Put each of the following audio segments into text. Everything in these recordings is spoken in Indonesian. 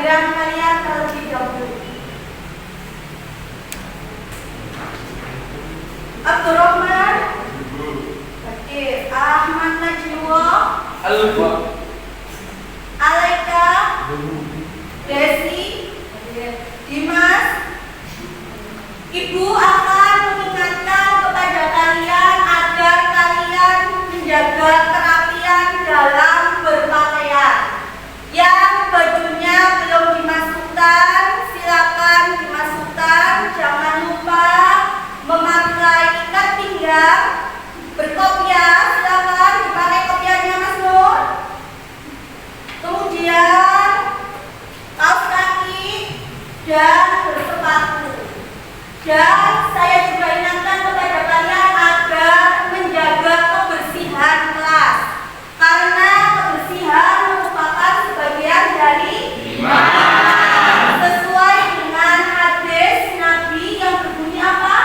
program kalian terlebih dahulu. Abdurrahman, oke. Ahmad Najwa, Alaika, Desi, Dimas. Ibu akan mengingatkan kepada kalian agar kalian menjaga kerapian dalam berpakaian. Yang bajunya belum dimasukkan, silakan dimasukkan. Jangan lupa memakai ikat pinggang. Berkopiah, silakan dipakai kopiahnya Mas Nur. Kemudian kaos kaki dan bersepatu. Dan saya juga ingatkan kepada kalian agar menjaga kebersihan kelas, karena kebersihan merupakan sebagian dari iman. Sesuai dengan hadis Nabi yang berbunyi apa?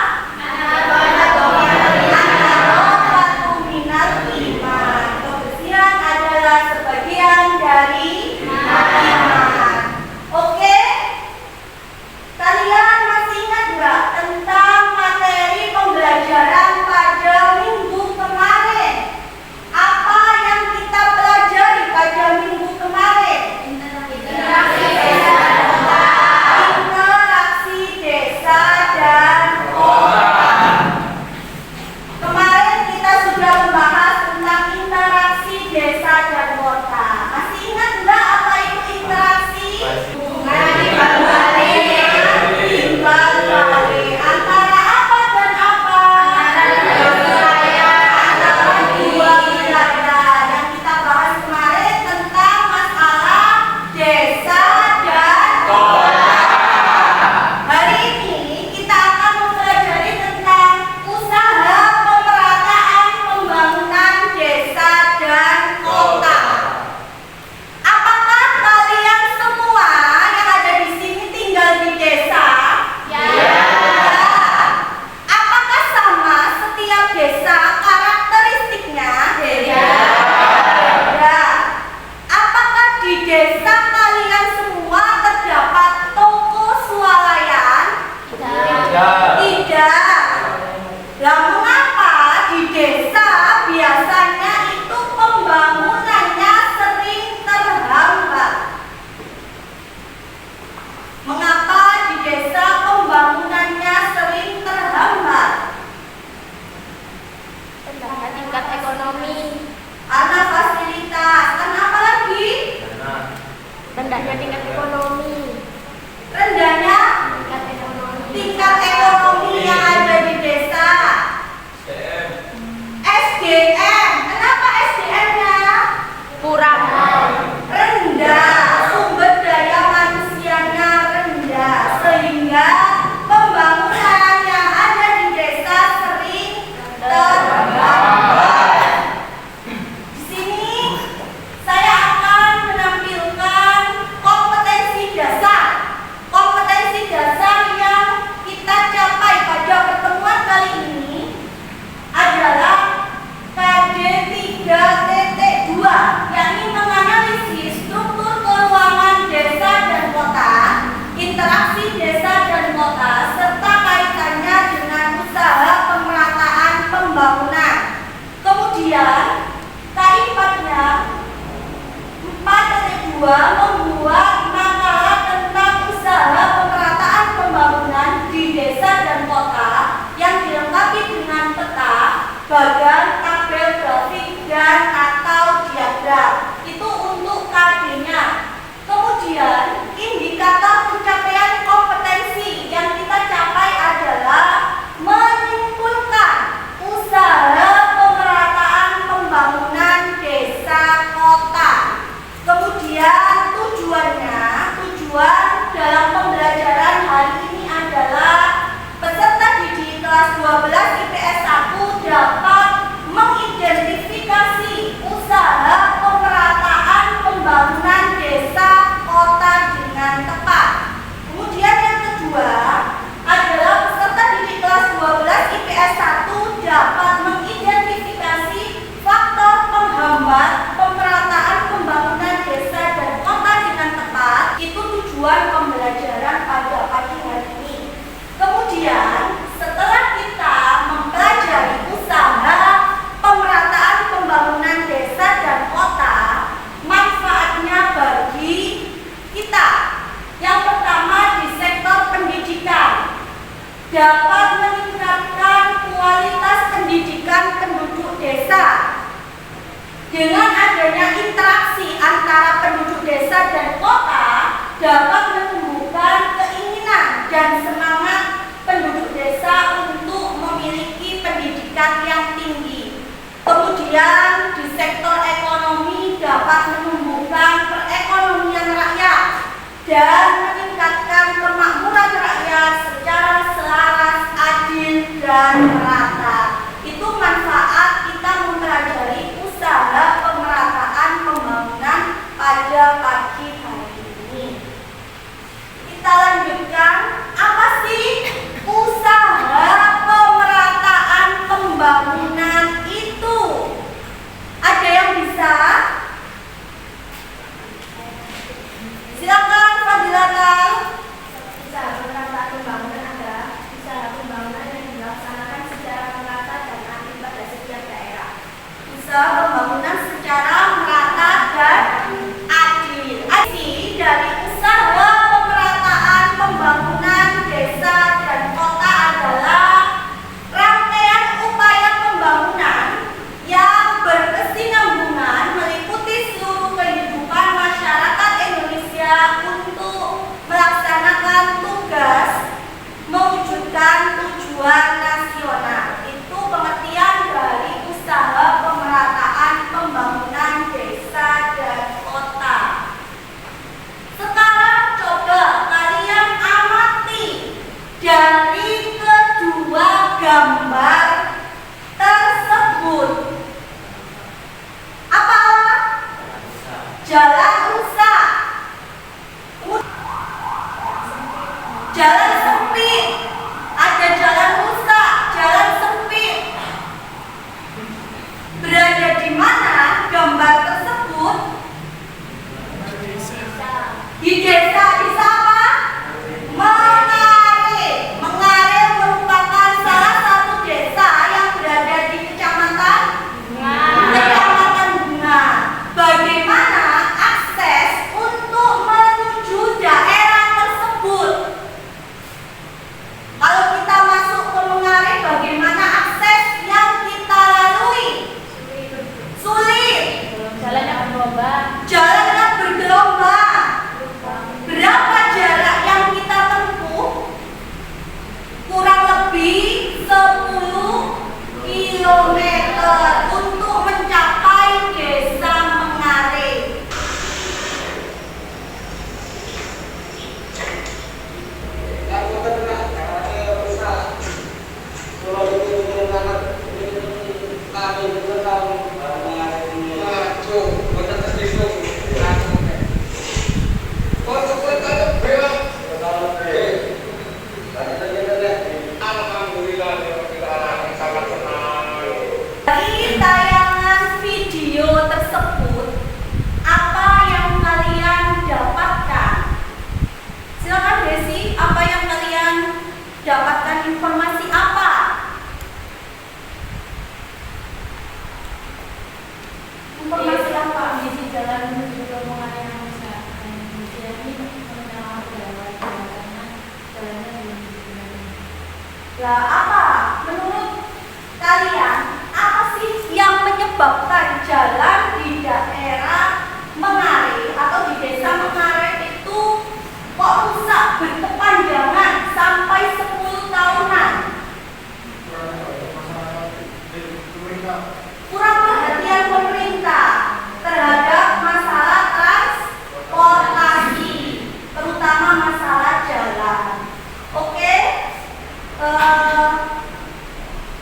Kebersihan adalah sebagian dari iman. Oke? Kalian masih ingat nggak tentang materi pembelajaran pada minggu kemarin? Apa yang kita pelajari pada minggu kemarin? Interaksi desa dan kota. Kemarin kita sudah membahas tentang interaksi desa dan kota. Masih ingat nggak apa itu interaksi? Antara apa dan apa? Antara dua wilayah. Yang kita bahas kemarin tentang masalah desa dan kota. Hari ini kita akan mempelajari tentang usaha pemerataan pembangunan desa dan kota. Apakah kalian semua yang ada di sini tinggal di desa? Apakah sama setiap desa karakteristiknya? Beda. Apakah di desa kalian semua terdapat toko swalayan? Tidak. Lah mengapa di desa biasanya itu pembangunannya sering terhambat? Mengapa di desa pembangunannya sering terhambat? Rendahnya tingkat ekonomi. Karena fasilitas. Karena apa lagi? Rendahnya tingkat ekonomi. Rendahnya Tingkat ekonomi. tingkat ekonomi yang ada di desa. SDM. Kenapa SDM-nya Kurang. rendah? Sumber daya manusianya rendah, sehingga pembangunan yang ada di desa sering terhambat. Di sini saya akan menampilkan kompetensi dasar. Kompetensi dasar yang kita capai pada pertemuan kali ini adalah KD 3.2, yakni menganalisis struktur keuangan desa dan kota, interaksi desa dan kota, serta kaitannya dengan usaha pemerataan pembangunan. Kemudian K4-nya 4.2 membuat makalah tentang usaha pemerataan pembangunan di desa dan kota yang dilengkapi dengan peta, bagan, tabel grafik, dan atau diagram. Itu untuk KD-nya. Kemudian indikator pencapaian kompetensi yang kita capai adalah menyimpulkan usaha pemerataan pembangunan desa kota. Kemudian tujuan dalam pembelajaran hari ini adalah peserta didik kelas 12 IPS 1 dapat mengidentifikasi usaha pemerataan pembangunan desa kota dengan tepat. Kemudian yang kedua adalah peserta didik kelas 12 IPS 1 dapat mengidentifikasi faktor penghambat pemerataan pembangunan desa dan kota dengan tepat. Itu tujuan Dengan adanya interaksi antara penduduk desa dan kota dapat menumbuhkan keinginan dan semangat penduduk desa untuk memiliki pendidikan yang tinggi. Kemudian di sektor ekonomi dapat menumbuhkan perekonomian rakyat dan meningkatkan kemakmuran rakyat secara selaras, adil, dan merata. Itu manfaat kita mempelajari usaha pemerataan pembangunan pada pagi hari ini. Kita lanjutkan, apa sih usaha pemerataan pembangunan itu? Ada yang bisa? Silakan Fadilatal. Usaha pemerataan pembangunan adalah usaha pembangunan yang dilaksanakan secara merata dan adil pada setiap daerah. Usaha pembangunan secara merata dan adil. Arti dari usaha pemerataan pembangunan desa dan kota adalah rangkaian upaya pembangunan yang berkesinambungan meliputi seluruh kehidupan masyarakat Indonesia untuk melaksanakan tugas mewujudkan tujuan nasional. Itu pengertian dari usaha pemerataan pembangunan desa dan kota. Sekarang coba kalian amati dari kedua gambar tersebut. Apa? Jalan rusak. Jalan sempit. Ada jalan rusak, jalan sempit. Berada di mana gambar tersebut? Di desa. Desa apa? Mengare. Mengare merupakan salah satu desa yang berada di Kecamatan Bunga. Bagaimana akses untuk menuju daerah tersebut? Kalau kita masuk ke Mengare, bagaimana akses yang kita lalui? Sulit. Jalannya bergelombang. Jalannya bergelombang. Berapa jarak yang kita tempuh? Kurang lebih 10 kilometer untuk mencapai desa Mengare. Dari tayangan video tersebut, apa yang kalian dapatkan? Silakan Desi, apa yang kalian dapatkan, informasi apa? Informasi apa? Kondisi jalan menuju ke Mengare yang rusak. Dan ini mengenal karena jalannya belum digunakan. Lah apa? Menurut kalian, apa sih yang menyebabkan jalan di daerah Mengare atau di desa Mengare itu kok rusak berkepanjangan sampai 10 tahunan? Kurang perhatian pemerintah terhadap masalah transportasi, terutama masalah jalan. Oke?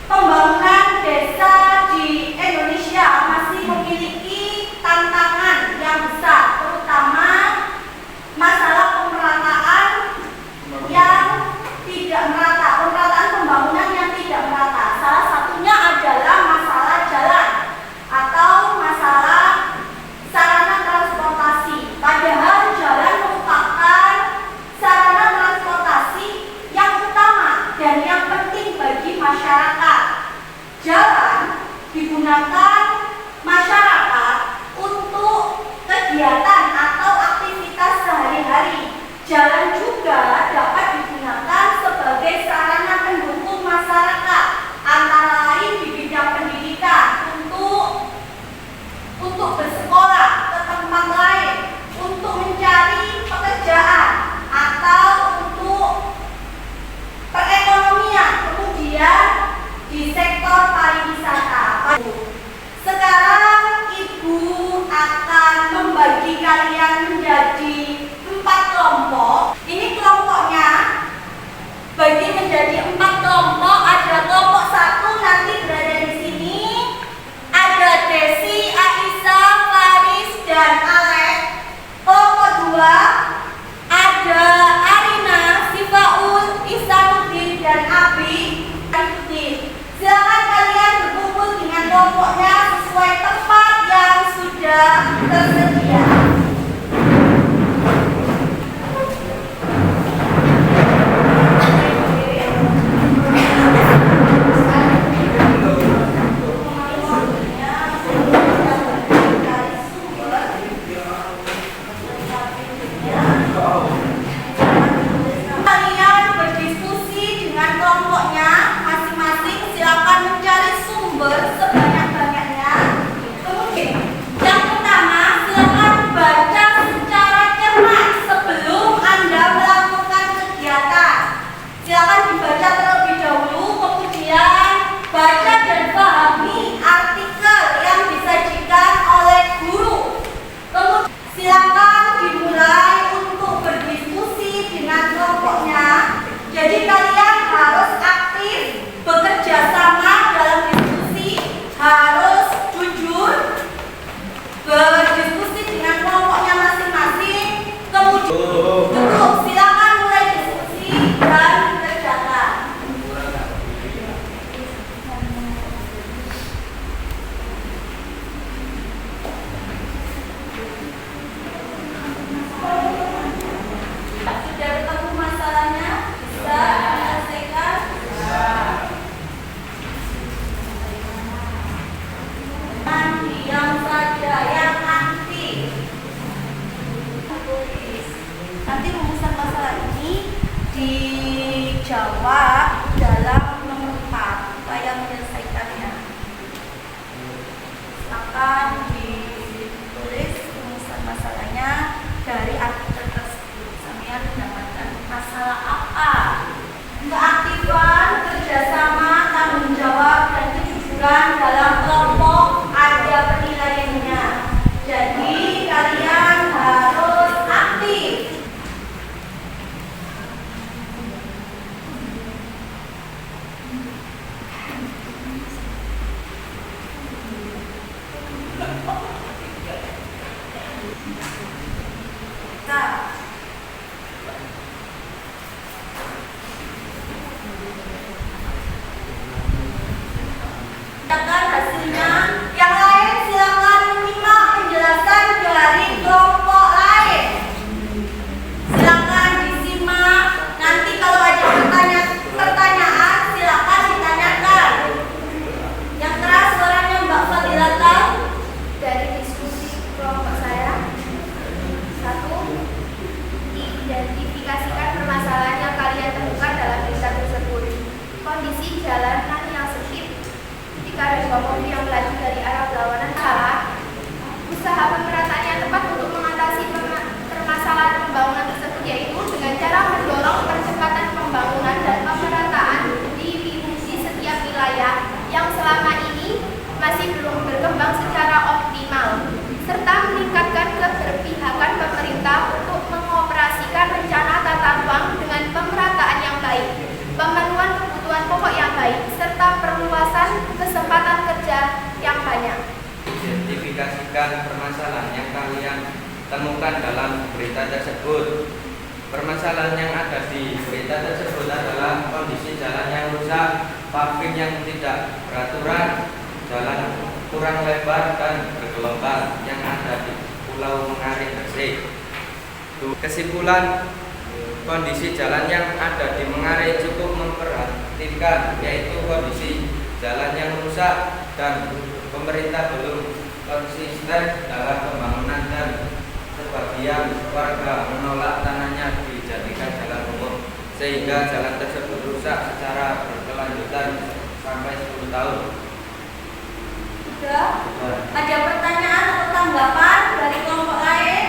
Pembangunan desa di Indonesia masih memiliki tantangan yang besar. Cukup, silakan mulai diskusi dan kerjakan. Sudah ketemu masalahnya? Bisa diselesaikan? Diam saja yang anti. Nanti rumusan masalah ini dijawab dalam nomor 4 supaya menyelesaikannya. Silakan ditulis rumusan masalahnya dari artikel tersebut. Sampai mendapatkan masalah apa? Keaktifan, kerjasama, tanggung jawab, dan kejujuran dalam kelompok ada penilaiannya. Jadi kalian harus aktif. Nah, silakan hasilnya. Yang lain silakan menyimak penjelasan dari kelompok lain. Silakan disimak. Nanti kalau ada pertanyaan silakan ditanyakan. Yang keras suaranya Mbak Fadilata. Dari diskusi kelompok saya, 1. Identifikasikan permasalahan yang kalian temukan dalam berita tersebut. Kondisi jalanan yang sempit ketika ada 2 mobil yang melaju dari arah berlawanan salah. Usaha pemerataan yang tepat untuk mengatasi permasalahan pembangunan tersebut yaitu dengan cara mendorong percepatan pembangunan dan pemerataan di setiap wilayah yang selama ini masih belum berkembang secara optimal, serta meningkatkan keberpihakan pemerintah untuk mengoperasikan rencana tata ruang dengan pemerataan yang baik, pemenuhan kebutuhan pokok yang baik, serta perluasan kesempatan kerja yang banyak. Identifikasikan permasalahan yang kalian temukan dalam berita tersebut. Permasalahan yang ada di berita tersebut adalah kondisi jalan yang rusak, paving yang tidak beraturan, jalan kurang lebar dan bergelombang yang ada di Pulau Mengarik Gresik. Kesimpulan, kondisi jalan yang ada di Mengarik cukup memprihatinkan, yaitu kondisi jalan yang rusak dan pemerintah belum konsisten dalam pembangunan dan sebagian warga menolak tanahnya dijadikan jalan umum sehingga jalan tersebut rusak secara berkelanjutan sampai 10 tahun. Sudah? Ada pertanyaan atau tanggapan dari kelompok lain?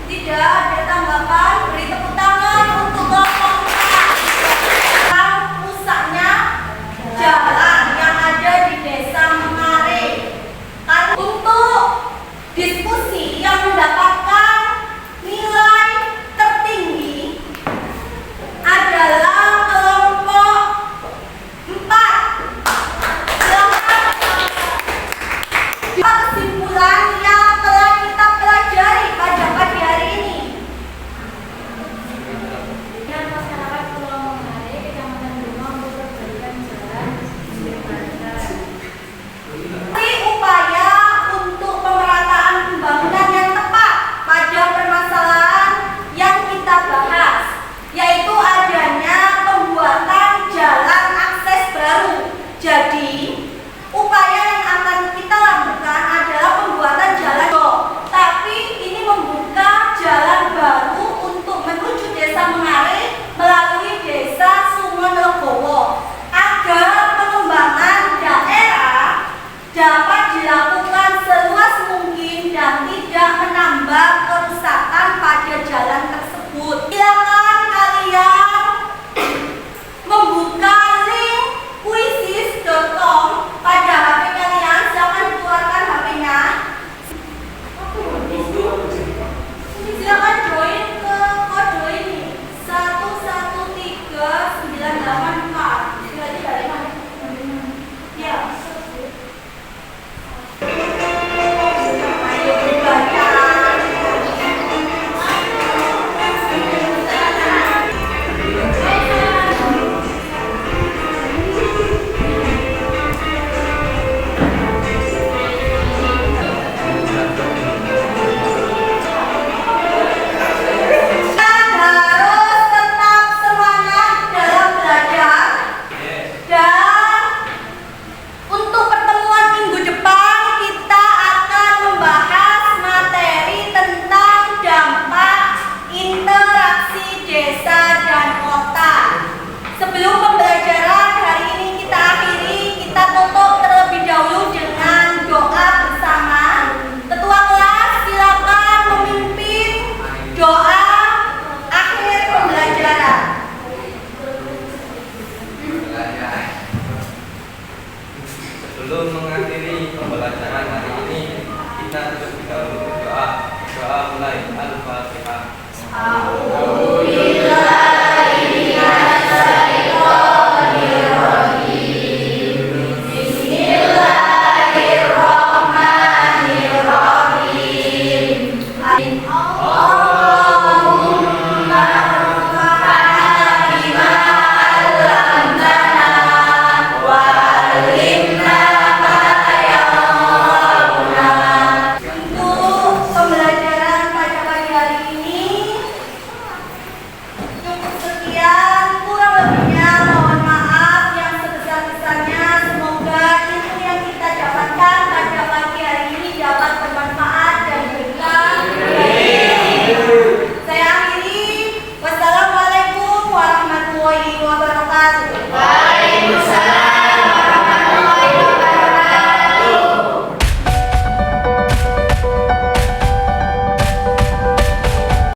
Tidak ada tanggapan. Beri tepuk tangan untuk kelompok tentang rusaknya jalan yang ada di Desa Mengarik. Untuk diskusi yang mendapatkan nilai tertinggi adalah kelompok 4. Kesimpulan yang telah kita pelajari pada pagi hari ini. Dan masyarakat Pulau Mengarik, Kecamatan Bunga untuk perbaikan jalan Upaya untuk pemerataan pembangunan yang tepat pada permasalahan yang kita bahas, yaitu adanya pembuatan jalan akses baru. Jadi, upaya yang akan kita lakukan adalah pembuatan jalan, tapi ini membuka jalan baru untuk menuju Desa Mengarik melalui Desa Sumonogowo agar pengembangan daerah dapat dilakukan seluas mungkin dan tidak menambah kerusakan pada jalan tersebut. Silakan kalian membuka link quizzes.com pada HP kalian. Silakan keluarkan HP-nya. Silakan join ke kode ini 113984. Berarti dari mana? Ya. Ayo dibaca. berdoa mulai. Al-Fatihah. Bismillahirrahmanirrahim.